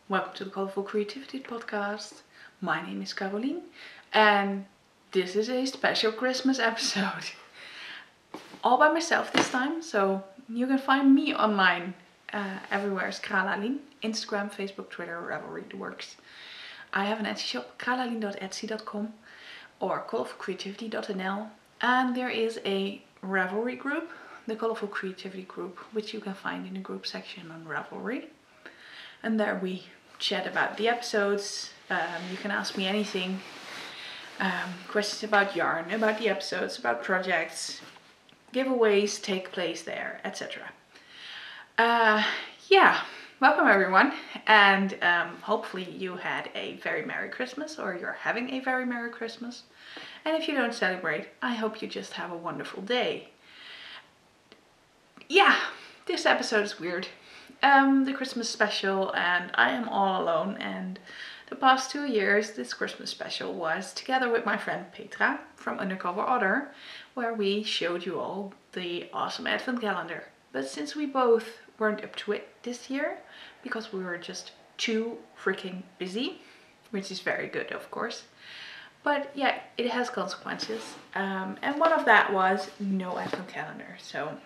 Welcome to the Colourful Creativity Podcast. My name is Carolien and this is a special Christmas episode. All by myself this time, so you can find me online everywhere as Carolien. Instagram, Facebook, Twitter, Ravelry, the works. I have an Etsy shop, carolien.etsy.com or colourfulcreativity.nl, and there is a Ravelry group, the Colourful Creativity group, which you can find in the group section on Ravelry. And there we chat about the episodes. You can ask me anything. Questions about yarn, about the episodes, about projects. Giveaways take place there, etc. Yeah, welcome everyone. And hopefully you had a very Merry Christmas, or you're having a very Merry Christmas. And if you don't celebrate, I hope you just have a wonderful day. Yeah, this episode is weird. The Christmas special, and I am all alone, and the past 2 years this Christmas special was together with my friend Petra from Undercover Otter, where we showed you all the awesome advent calendar. But since we both weren't up to it this year because we were just too freaking busy, which is very good of course, but yeah, it has consequences, and one of that was no advent calendar. So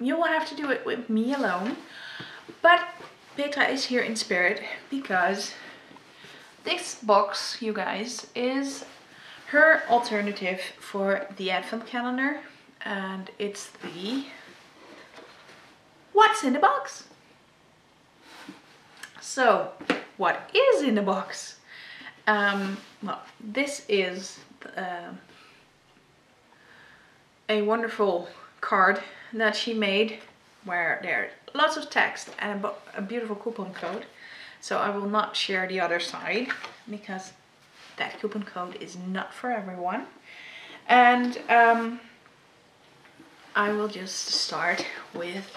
you will have to do it with me alone, but Petra is here in spirit because this box, you guys, is her alternative for the advent calendar, and it's the What's in the Box? So, what is in the box? Well, this is a wonderful card that she made where there's lots of text and a beautiful coupon code. So I will not share the other side because that coupon code is not for everyone. And I will just start with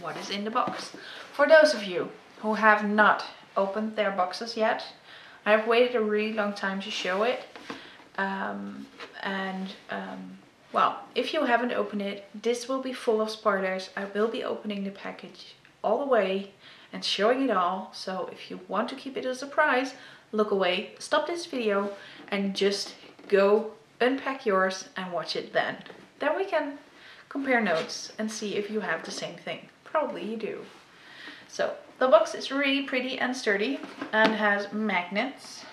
what is in the box. For those of you who have not opened their boxes yet, I have waited a really long time to show it. Well, if you haven't opened it, this will be full of spoilers. I will be opening the package all the way and showing it all. So if you want to keep it a surprise, look away, stop this video and just go unpack yours and watch it then. Then we can compare notes and see if you have the same thing. Probably you do. So the box is really pretty and sturdy and has magnets.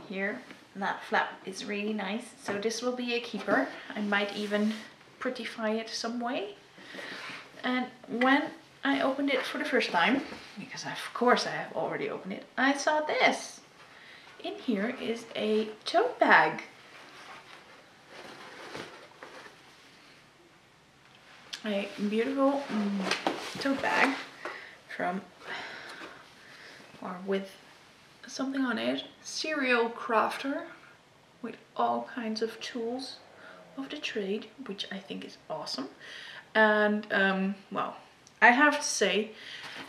Here. That flap is really nice, so this will be a keeper. I might even prettify it some way. And when I opened it for the first time, because of course I have already opened it, I saw this. In here is a tote bag. A beautiful tote bag with something on it, Serial Crafter, with all kinds of tools of the trade, which I think is awesome. And well, I have to say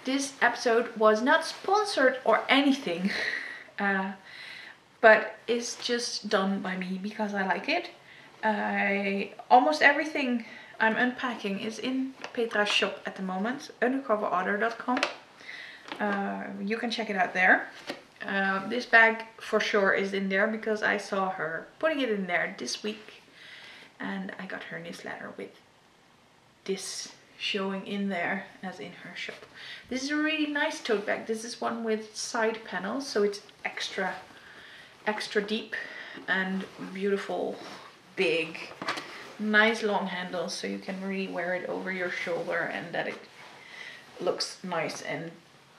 this episode was not sponsored or anything, but it's just done by me because I like it. Almost everything I'm unpacking is in Petra's shop at the moment, undercoverotter.com. You can check it out there. This bag for sure is in there because I saw her putting it in there this week, and I got her newsletter with this showing in there as in her shop. This is a really nice tote bag. This is one with side panels, so it's extra deep and beautiful, big, nice long handles, so you can really wear it over your shoulder and that it looks nice. And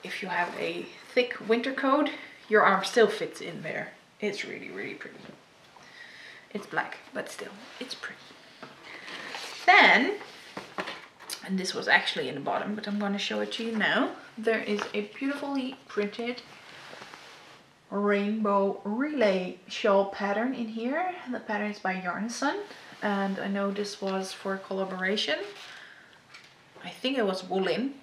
if you have a thick winter coat, your arm still fits in there. It's really, really pretty. It's black, but still, it's pretty. Then, and this was actually in the bottom, but I'm going to show it to you now. There is a beautifully printed rainbow relay shawl pattern in here. The pattern is by Yarn Sun, and I know this was for a collaboration. I think it was Woolin,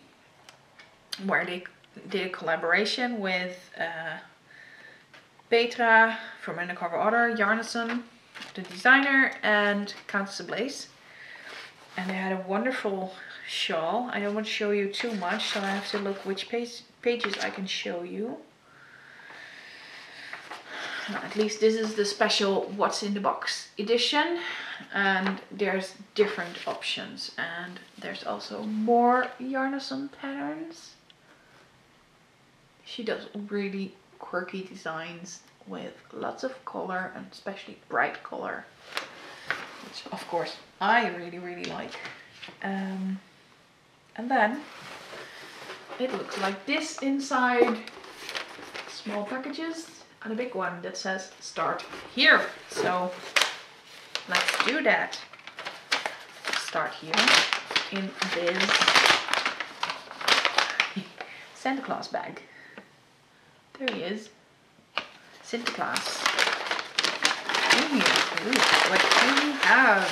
where they did a collaboration with Petra from Undercover Otter, Yarn Sun, the designer, and Countess Blaze. And they had a wonderful shawl. I don't want to show you too much, so I have to look which pages I can show you. At least this is the special What's in the Box edition. And there's different options. And there's also more Yarnason patterns. She does really quirky designs with lots of color, and especially bright color, which of course I really like. And then it looks like this inside. Small packages and a big one that says start here. So let's do that. Start here in this Santa Claus bag. There he is. Santa Claus. In here. Ooh, what do we have?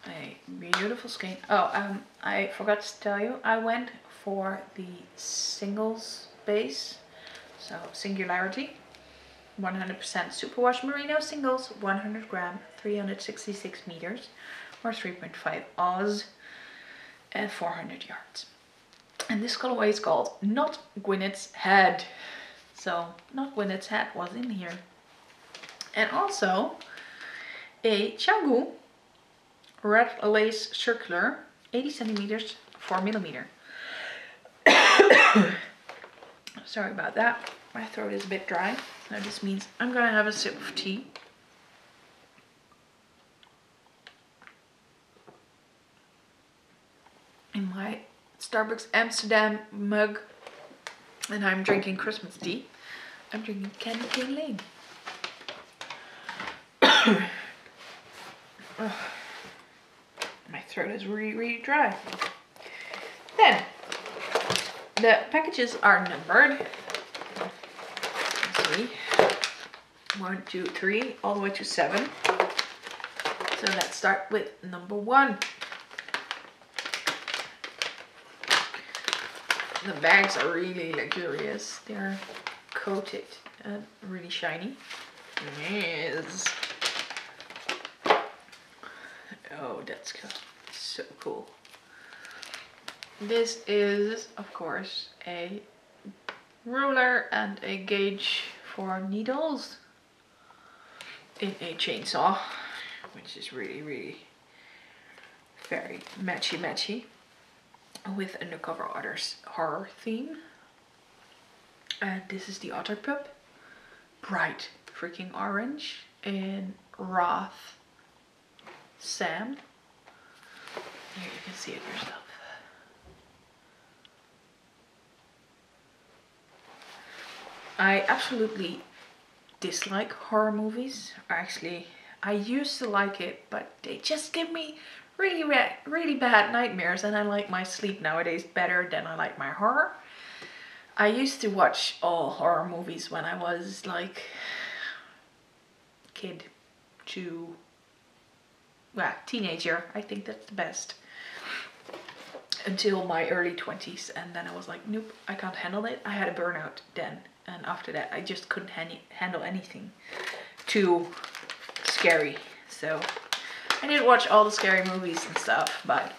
A beautiful skein. Oh, I forgot to tell you, I went for the singles base. So Singularity. 100% superwash merino singles, 100 gram, 366 meters, or 3.5 Oz, and 400 yards. And this colorway is called Not Gwyneth's Head. So Not Gwyneth's Head was in here. And also a Changu red lace circular, 80 centimeters, 4 millimeter. Sorry about that. My throat is a bit dry. So this means I'm gonna have a sip of tea. In my Starbucks Amsterdam mug. And I'm drinking Christmas tea. I'm drinking Candy Cane Lane. My throat is really dry. Then, the packages are numbered. Let's see. 1, 2, 3, all the way to 7. So let's start with number 1. The bags are really luxurious. They're coated and really shiny. Yes. Oh, that's so cool. This is, of course, a ruler and a gauge for needles in a chainsaw, which is really very matchy with Undercover Otter's horror theme. And this is the Otter Pup, bright freaking orange in Wrath Sam. Here you can see it yourself. I absolutely dislike horror movies. Actually, I used to like it, but they just give me really bad nightmares, and I like my sleep nowadays better than I like my horror. I used to watch all horror movies when I was like kid to, well, teenager. I think that's the best. Until my early 20s, and then I was like, nope, I can't handle it. I had a burnout then, and after that I just couldn't handle anything too scary. So I did watch all the scary movies and stuff, but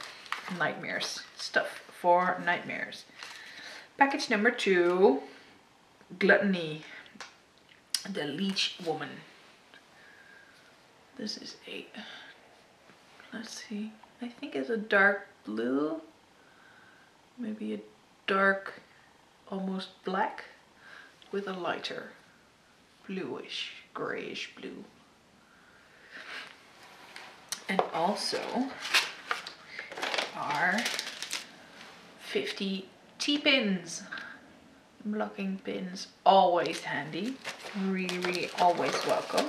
nightmares, stuff for nightmares. Package number 2, Gluttony, the Leech Woman. This is a, let's see, I think it's a dark blue, maybe a dark, almost black, with a lighter bluish, grayish blue. And also are 50 T-pins, blocking pins, always handy, really always welcome.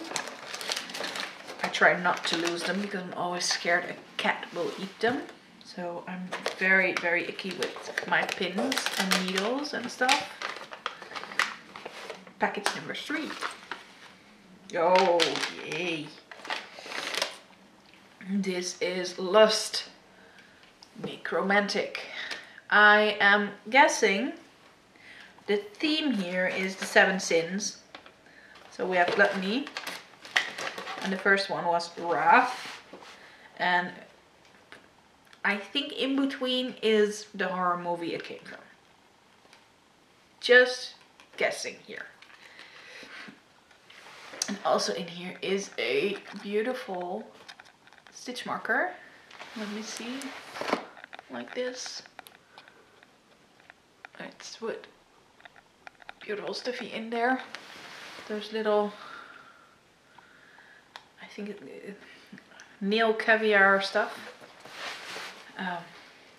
I try not to lose them because I'm always scared a cat will eat them. So I'm very icky with my pins and needles and stuff. Package number 3. Oh, yay. This is Lust, Necromantic. I am guessing the theme here is the 7 sins. So we have Gluttony, and the first one was Wrath, and I think in between is the horror movie it came from. Just guessing here. And also in here is a beautiful stitch marker. Let me see. Like this. It's with beautiful stuffy in there. Those little, I think nail caviar stuff.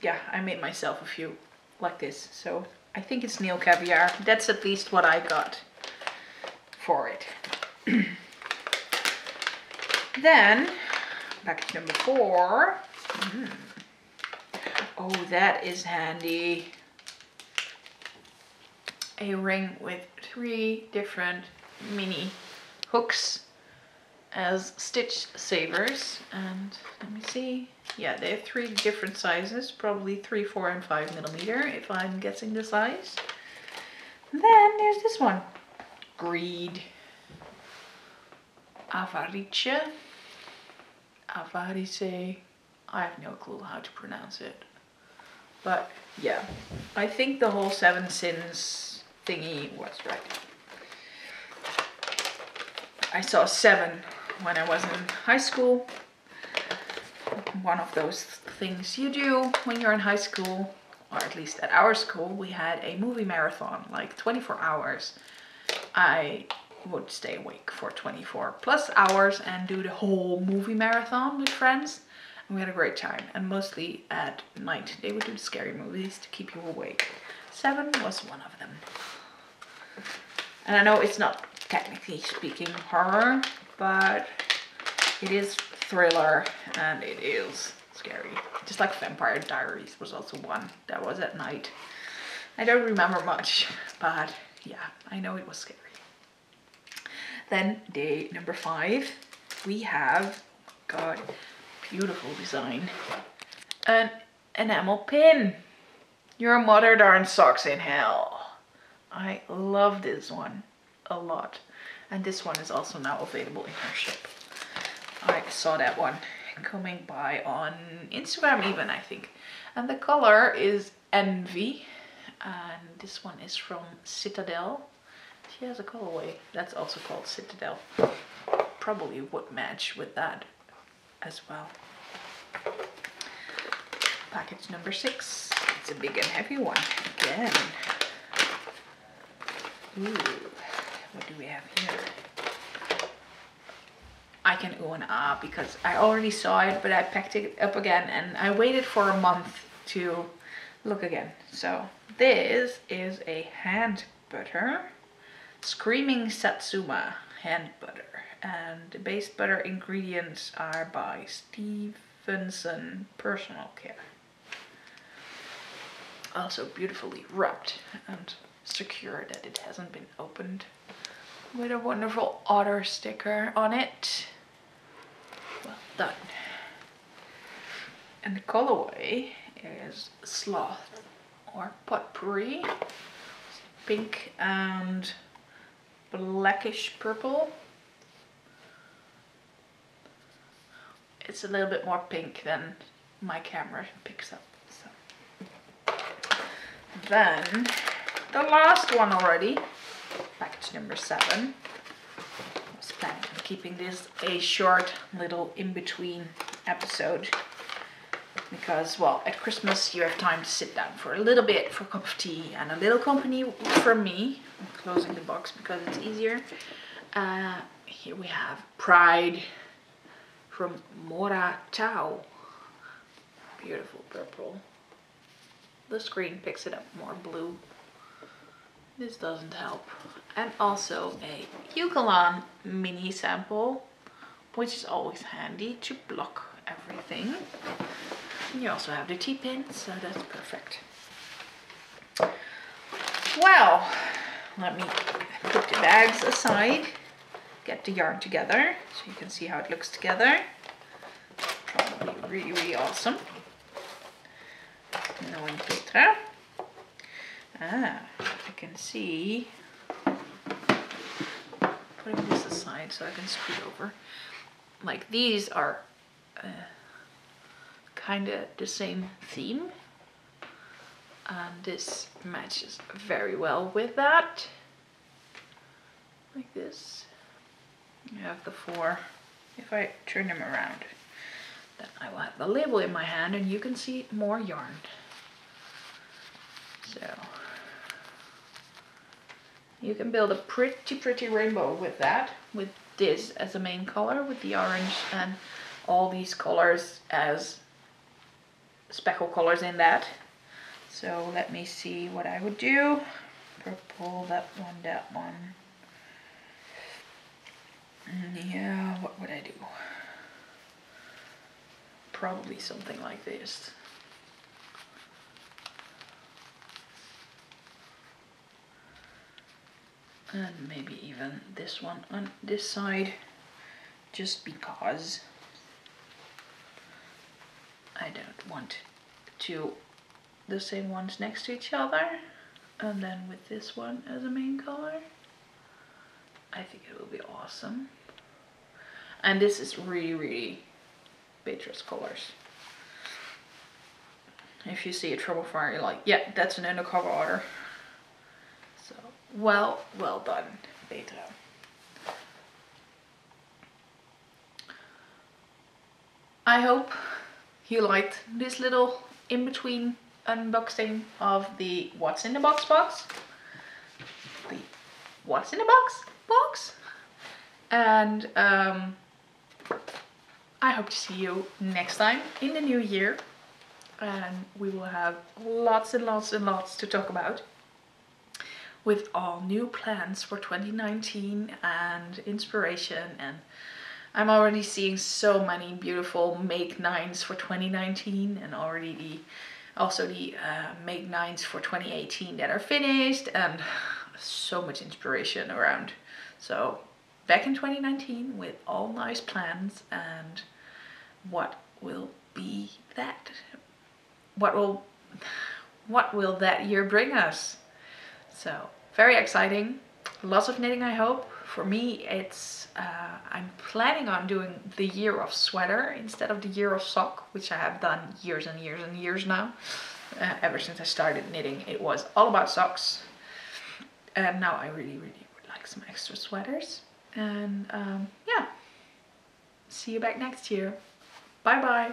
Yeah, I made myself a few like this, so I think it's nail caviar. That's at least what I got for it. Then package number 4. Oh, that is handy. A ring with 3 different mini hooks as stitch savers. And let me see. Yeah, they have 3 different sizes, probably 3, 4, and 5 millimeter if I'm guessing the size. And then there's this one. Greed. Avarice. Avarice. I have no clue how to pronounce it. But yeah, I think the whole 7 sins thingy was right. I saw 7 when I was in high school. One of those things you do when you're in high school, or at least at our school, we had a movie marathon, like 24 hours. I would stay awake for 24 plus hours and do the whole movie marathon with friends. And we had a great time, and mostly at night. They would do the scary movies to keep you awake. 7 was one of them. And I know it's not technically speaking horror, but it is thriller and it is scary. Just like Vampire Diaries was also one that was at night. I don't remember much, but yeah, I know it was scary. Then day number 5, we have, God, beautiful design, an enamel pin. Your mother darn socks in hell. I love this one a lot. And this one is also now available in her shop. I saw that one coming by on Instagram even, I think. And the color is Envy. And this one is from Citadel. She has a colorway that's also called Citadel. Probably would match with that as well. Package number 6. It's a big and heavy one again. Ooh, what do we have here? I can ooh and ah because I already saw it, but I packed it up again and I waited for a month to look again. So this is a hand butter. Screaming Satsuma hand butter. And the base butter ingredients are by Stevenson Personal Care. Also beautifully wrapped and secure that it hasn't been opened. With a wonderful otter sticker on it. Well done. And the colorway is Sloth or Potpourri. Pink and blackish purple. It's a little bit more pink than my camera picks up. So. Then the last one already, package number 7. I was planning on keeping this a short little in-between episode because, well, at Christmas you have time to sit down for a little bit for a cup of tea and a little company from me. I'm closing the box because it's easier. Here we have Pride from Mora Tao. Beautiful purple. The screen picks it up more blue. This doesn't help. And also a Yucalan mini sample, which is always handy to block everything. And you also have the T-pin, so that's perfect. Well, let me put the bags aside, get the yarn together, so you can see how it looks together. Probably really, really awesome. Knowing Petra. I can see, putting this aside so I can scoot over. Like these are kind of the same theme. And this matches very well with that. Like this. You have the 4. If I turn them around, then I will have the label in my hand and you can see more yarn. So you can build a pretty rainbow with that, with this as a main color, with the orange and all these colors as speckle colors in that. So let me see what I would do. Purple, that one. Yeah, what would I do? Probably something like this. And maybe even this one on this side, just because I don't want the same ones next to each other. And then with this one as a main color, I think it will be awesome. And this is really Petra's colors. If you see a trouble fire, you're like, yeah, that's an Undercover Otter. So well done, Petra. I hope you liked this little in-between unboxing of the What's in the Box box. The What's in the Box box. And I hope to see you next time in the new year. And we will have lots and lots to talk about, with all new plans for 2019 and inspiration. And I'm already seeing so many beautiful make 9s for 2019, and already also the make 9s for 2018 that are finished, and so much inspiration around. So back in 2019 with all nice plans, and what will be that? What will that year bring us? So very exciting. Lots of knitting, I hope. For me, it's I'm planning on doing the year of sweater instead of the year of sock, which I have done years and years now. Ever since I started knitting, it was all about socks. And now I really would like some extra sweaters. And yeah, see you back next year. Bye bye.